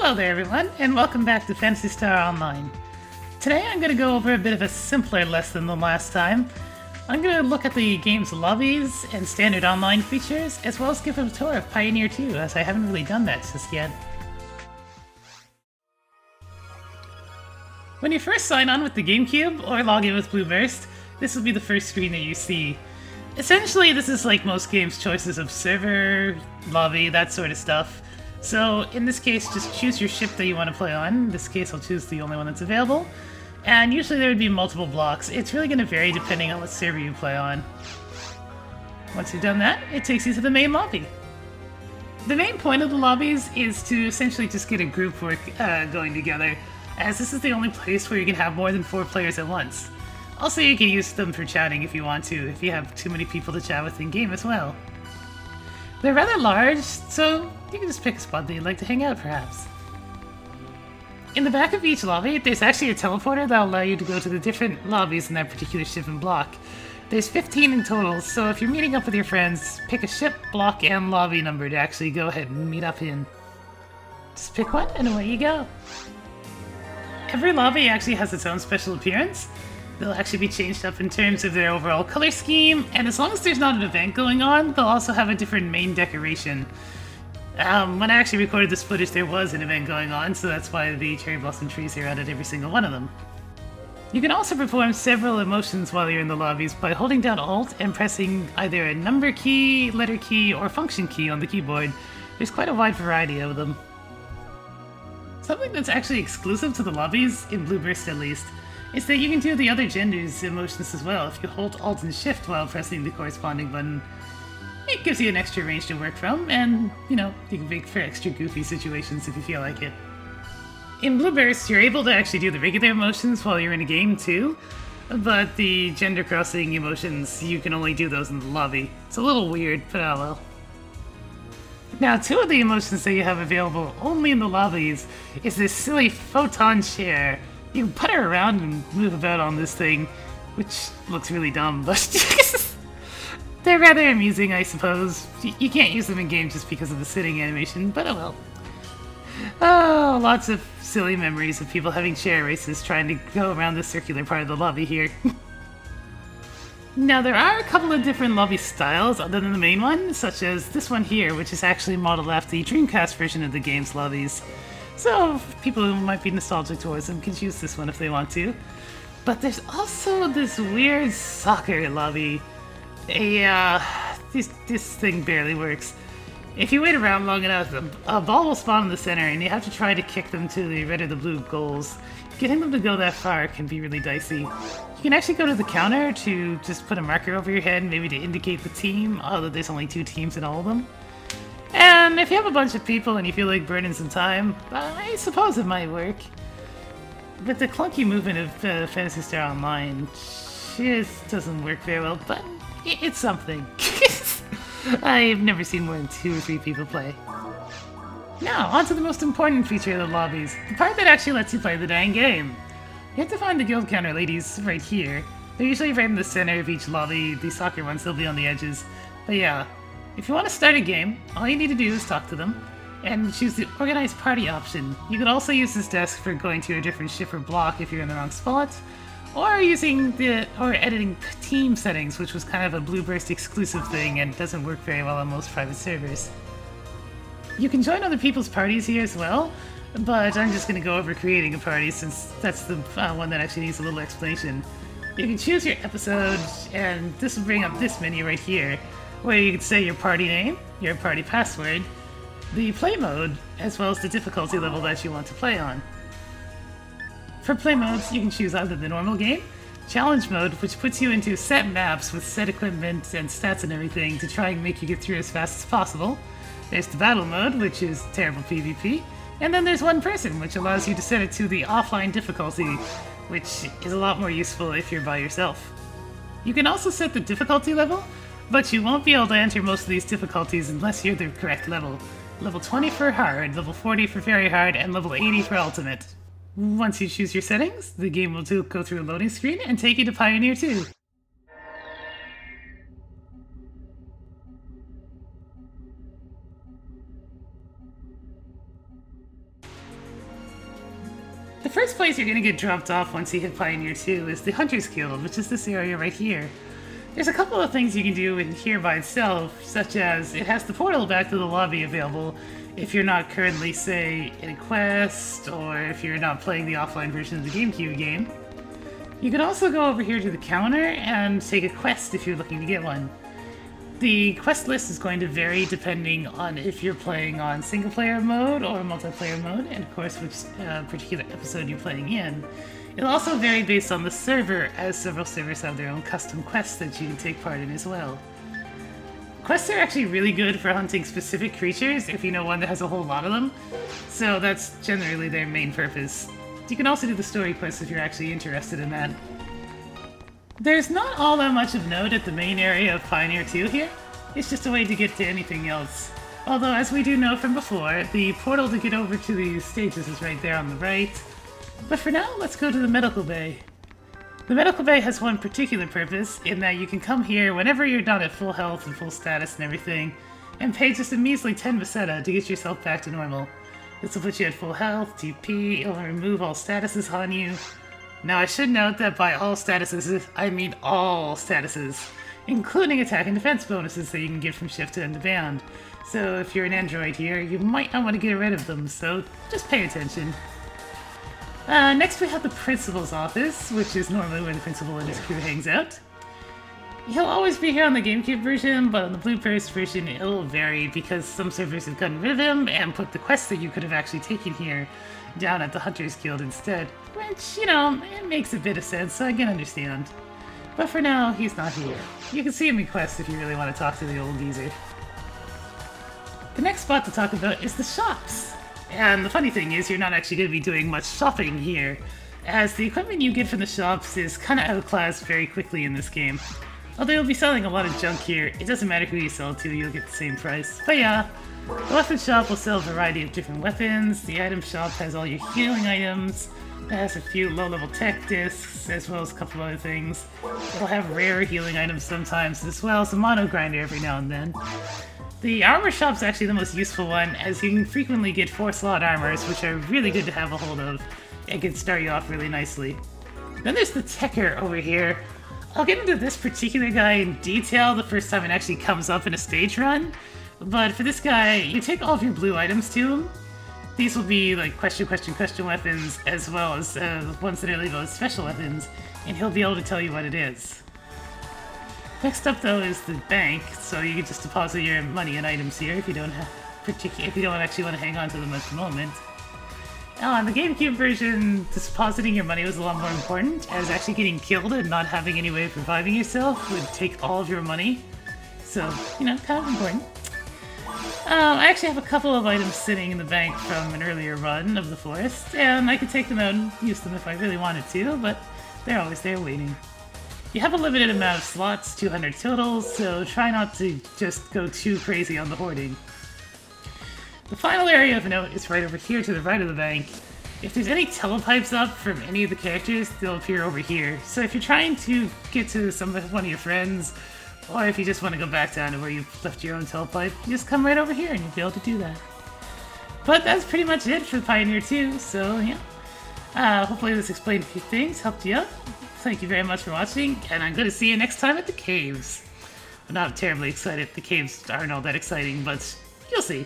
Hello there everyone, and welcome back to Phantasy Star Online. Today I'm going to go over a bit of a simpler lesson than last time. I'm going to look at the game's lobbies and standard online features, as well as give a tour of Pioneer 2, as I haven't really done that just yet. When you first sign on with the GameCube, or log in with Blueburst, this will be the first screen that you see. Essentially, this is like most games' choices of server, lobby, that sort of stuff. So, in this case, just choose your ship that you want to play on. In this case, I'll choose the only one that's available. And usually there would be multiple blocks. It's really going to vary depending on what server you play on. Once you've done that, it takes you to the main lobby. The main point of the lobbies is to essentially just get a group work going together, as this is the only place where you can have more than 4 players at once. Also, you can use them for chatting if you want to, if you have too many people to chat with in-game as well. They're rather large, so you can just pick a spot that you'd like to hang out, perhaps. In the back of each lobby, there's actually a teleporter that'll allow you to go to the different lobbies in that particular ship and block. There's 15 in total, so if you're meeting up with your friends, pick a ship, block, and lobby number to actually go ahead and meet up in. Just pick one, and away you go. Every lobby actually has its own special appearance. They'll actually be changed up in terms of their overall color scheme, and as long as there's not an event going on, they'll also have a different main decoration. When I actually recorded this footage, there was an event going on, so that's why the cherry blossom trees are out at every single one of them. You can also perform several emotions while you're in the lobbies by holding down Alt and pressing either a number key, letter key, or function key on the keyboard. There's quite a wide variety of them. Something that's actually exclusive to the lobbies, in Blueburst at least, is that you can do the other genders' emotions as well if you hold Alt and Shift while pressing the corresponding button. It gives you an extra range to work from, and, you know, you can make for extra goofy situations if you feel like it. In Blueburst, you're able to actually do the regular emotions while you're in a game too, but the gender crossing emotions, you can only do those in the lobby. It's a little weird, but oh well. Now, 2 of the emotions that you have available only in the lobbies is this silly photon chair. You can putter around and move about on this thing, which looks really dumb, but they're rather amusing, I suppose. You can't use them in-game just because of the sitting animation, but oh well. Oh, lots of silly memories of people having chair races trying to go around the circular part of the lobby here. Now, there are a couple of different lobby styles other than the main one, such as this one here, which is actually modeled after the Dreamcast version of the game's lobbies. So, people who might be nostalgic towards them can choose this one if they want to. But there's also this weird soccer lobby. This thing barely works. If you wait around long enough, a ball will spawn in the center and you have to try to kick them to the red or the blue goals. Getting them to go that far can be really dicey. You can actually go to the counter to just put a marker over your head, maybe to indicate the team, although there's only 2 teams in all of them. And if you have a bunch of people and you feel like burning some time, I suppose it might work. But the clunky movement of Phantasy Star Online just doesn't work very well, but it's something. I've never seen more than 2 or 3 people play. Now, on to the most important feature of the lobbies, the part that actually lets you play the dang game. You have to find the guild counter ladies right here. They're usually right in the center of each lobby. The soccer ones, they'll be on the edges. But yeah, if you want to start a game, all you need to do is talk to them and choose the Organized Party option. You can also use this desk for going to a different ship or block if you're in the wrong spot, or editing team settings, which was kind of a Blueburst exclusive thing and doesn't work very well on most private servers. You can join other people's parties here as well, but I'm just going to go over creating a party since that's the one that actually needs a little explanation. You can choose your episode, and this will bring up this menu right here, where you can say your party name, your party password, the play mode, as well as the difficulty level that you want to play on. For play modes, you can choose either the normal game, challenge mode, which puts you into set maps with set equipment and stats and everything to try and make you get through as fast as possible. There's the battle mode, which is terrible PvP, and then there's one person, which allows you to set it to the offline difficulty, which is a lot more useful if you're by yourself. You can also set the difficulty level, but you won't be able to enter most of these difficulties unless you're the correct level. Level 20 for hard, level 40 for very hard, and level 80 for ultimate. Once you choose your settings, the game will go through a loading screen and take you to Pioneer 2. first place you're going to get dropped off once you hit Pioneer 2 is the Hunter's Guild, which is this area right here. There's a couple of things you can do in here by itself, such as it has the portal back to the lobby available if you're not currently, say, in a quest, or if you're not playing the offline version of the GameCube game. You can also go over here to the counter and take a quest if you're looking to get one. The quest list is going to vary depending on if you're playing on single-player mode or multiplayer mode, and of course which particular episode you're playing in. It'll also vary based on the server, as several servers have their own custom quests that you can take part in as well. Quests are actually really good for hunting specific creatures if you know one that has a whole lot of them, so that's generally their main purpose. You can also do the story quests if you're actually interested in that. There's not all that much of note at the main area of Pioneer 2 here. It's just a way to get to anything else. Although, as we do know from before, the portal to get over to these stages is right there on the right. But for now, let's go to the medical bay. The medical bay has one particular purpose, in that you can come here whenever you're not at full health and full status and everything, and pay just a measly 10 Meseta to get yourself back to normal. This will put you at full health, TP, it'll remove all statuses on you. Now I should note that by all statuses, I mean all statuses, including attack and defense bonuses that you can get from shift to end of band. So if you're an android here, you might not want to get rid of them, so just pay attention. Next we have the principal's office, which is normally where the principal and his crew hangs out. He'll always be here on the GameCube version, but on the Blue Burst version it'll vary because some servers have gotten rid of him and put the quests that you could have actually taken here down at the Hunter's Guild instead. Which, you know, it makes a bit of sense, so I can understand. But for now, he's not here. You can see him in quests if you really want to talk to the old geezer. The next spot to talk about is the shops. And the funny thing is, you're not actually going to be doing much shopping here, as the equipment you get from the shops is kind of outclassed very quickly in this game. Although you'll be selling a lot of junk here, it doesn't matter who you sell it to, you'll get the same price. But yeah, the weapon shop will sell a variety of different weapons, the item shop has all your healing items, it has a few low-level tech discs, as well as a couple of other things. It'll have rare healing items sometimes, as well as a mono grinder every now and then. The armor shop's actually the most useful one, as you can frequently get 4-slot armors, which are really good to have a hold of. It can start you off really nicely. Then there's the Techer over here. I'll get into this particular guy in detail the first time it actually comes up in a stage run, but for this guy, you take all of your blue items to him. These will be like question weapons, as well as ones that are labeled as special weapons, and he'll be able to tell you what it is. Next up though is the bank, so you can just deposit your money and items here if you don't actually want to hang on to them at the moment. On the GameCube version, depositing your money was a lot more important, as actually getting killed and not having any way of reviving yourself would take all of your money. So, you know, kind of important. I actually have a couple of items sitting in the bank from an earlier run of the forest, and I could take them out and use them if I really wanted to, but they're always there waiting. You have a limited amount of slots, 200 total, so try not to just go too crazy on the hoarding. The final area of note is right over here to the right of the bank. If there's any telepipes up from any of the characters, they'll appear over here. So if you're trying to get to one of your friends, or if you just want to go back down to where you've left your own telepipe, you just come right over here and you'll be able to do that. But that's pretty much it for Pioneer 2, so yeah. Hopefully this explained a few things, helped you out. Thank you very much for watching, and I'm going to see you next time at the caves. I'm not terribly excited, the caves aren't all that exciting, but you'll see.